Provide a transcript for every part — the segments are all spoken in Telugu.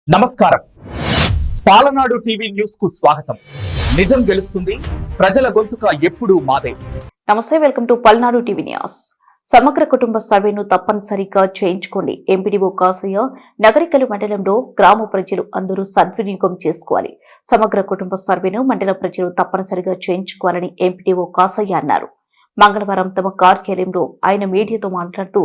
నమస్కారం. పాలనాడు టీవీ న్యూస్ కు స్వాగతం. నిజం గెలుస్తుంది, ప్రజల గొంతుక ఎప్పుడూ మాదే. నమస్తే, welcome to Palnadu TV news. సమగ్ర కుటుంబ సర్వేను తప్పనిసరిగా చేయించుకోండి. ఎంపీడీఓ కాసయ్య. నగరికలు మండలంలో గ్రామ ప్రజలు అందరూ సద్వినియోగం చేసుకోవాలి. సమగ్ర కుటుంబ సర్వేను మండల ప్రజలు తప్పనిసరిగా చేయించుకోవాలని ఎంపీడీఓ కాసయ్య అన్నారు. మంగళవారం తమ కార్యాలయంలో ఆయన మీడియాతో మాట్లాడుతూ,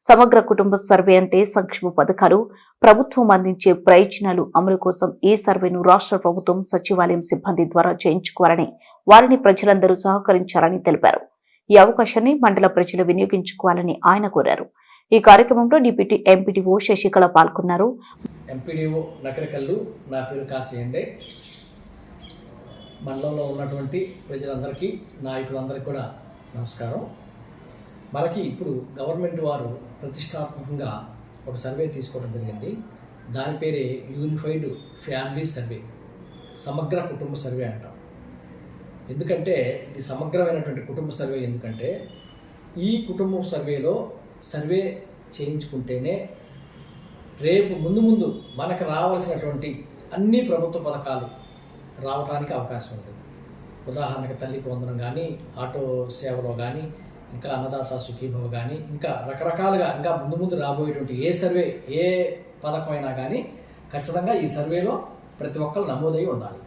సమగ్ర కుటుంబ సర్వే అంటే సంక్షేమ పథకాలు, ప్రభుత్వం అందించే ప్రయోజనాలు అమలు కోసం ఈ సర్వేను రాష్ట్ర ప్రభుత్వం సచివాలయం సిబ్బంది ద్వారా చేయించుకోవాలని, వారిని ప్రజలందరూ సహకరించాలని తెలిపారు. ఈ అవకాశాన్ని మండల ప్రజలు వినియోగించుకోవాలని ఆయన కోరారు. ఈ కార్యక్రమంలో డిప్యూటీ ఎంపీడీఓ శశికళ పాల్గొన్నారు. ఎంపీడీఓ నకరికల్లు, నా పేరు కాశీయండే. మండలంలో ఉన్నటువంటి ప్రజలందరికీ, నాయకులందరికీ కూడా నమస్కారం. మనకి ఇప్పుడు గవర్నమెంట్ వారు ప్రతిష్టాత్మకంగా ఒక సర్వే తీసుకోవడం జరిగింది. దాని పేరే యూనిఫైడ్ ఫ్యామిలీ సర్వే, సమగ్ర కుటుంబ సర్వే అంటాం. ఎందుకంటే ఇది సమగ్రమైనటువంటి కుటుంబ సర్వే. ఎందుకంటే ఈ కుటుంబ సర్వేలో సర్వే చేయించుకుంటేనే రేపు ముందు మనకు రావాల్సినటువంటి అన్ని ప్రభుత్వ పథకాలు రావడానికి అవకాశం ఉంటుంది. ఉదాహరణకు తల్లికి వందనం కానీ, ఆటో సేవలో కానీ, ఇంకా అన్నదాత సుఖీభవ కానీ, ఇంకా రకరకాలుగా ఇంకా ముందు రాబోయేటువంటి ఏ సర్వే, ఏ పథకమైనా కానీ ఖచ్చితంగా ఈ సర్వేలో ప్రతి ఒక్కరు నమోదై ఉండాలి.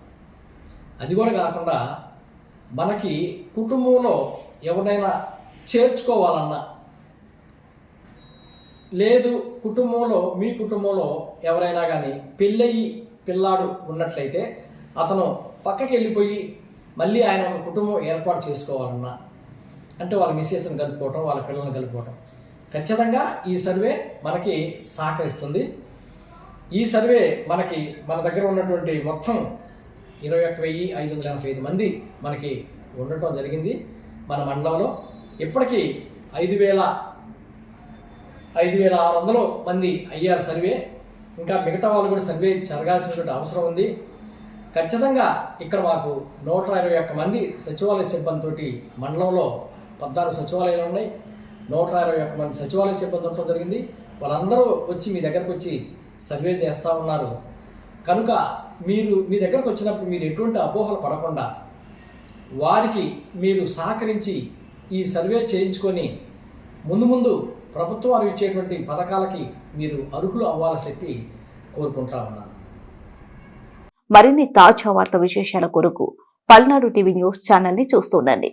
అది కూడా కాకుండా మనకి కుటుంబంలో ఎవరైనా చేర్చుకోవాలన్నా, లేదు మీ కుటుంబంలో ఎవరైనా కానీ పెళ్ళయి పిల్లాడు ఉన్నట్లయితే అతను పక్కకి వెళ్ళిపోయి మళ్ళీ ఆయన ఒక కుటుంబం ఏర్పాటు చేసుకోవాలన్నా, అంటే వాళ్ళ మిస్సెస్ని కలుపుకోవటం, వాళ్ళ పిల్లల్ని కలుపుకోవటం, ఖచ్చితంగా ఈ సర్వే మనకి సహకరిస్తుంది. ఈ సర్వే మన దగ్గర ఉన్నటువంటి మొత్తం 21,585 మంది మనకి ఉండటం జరిగింది. మన మండలంలో ఇప్పటికీ 5,600 మంది అయ్యారు సర్వే. ఇంకా మిగతా వాళ్ళు కూడా సర్వే జరగాల్సినటువంటి అవసరం ఉంది. ఖచ్చితంగా ఇక్కడ మాకు 121 మంది సచివాలయ సిబ్బందితోటి, మండలంలో 14 సచివాలయాలు ఉన్నాయి, 121 మంది సచివాలయ సిబ్బంది ఉండటం జరిగింది. వాళ్ళందరూ వచ్చి మీ దగ్గరకు వచ్చి సర్వే చేస్తూ ఉన్నారు. కనుక మీ దగ్గరకు వచ్చినప్పుడు మీరు ఎటువంటి అపోహలు పడకుండా వారికి మీరు సహకరించి ఈ సర్వే చేయించుకొని ముందు ప్రభుత్వం వారు ఇచ్చేటువంటి పథకాలకి మీరు అర్హులు అవ్వాలని చెప్పి కోరుకుంటా ఉన్నాను. మరిన్ని తాజా వార్త విశేషాల కొరకు పల్నాడు టీవీ న్యూస్ ఛానల్ ని చూస్తుండండి.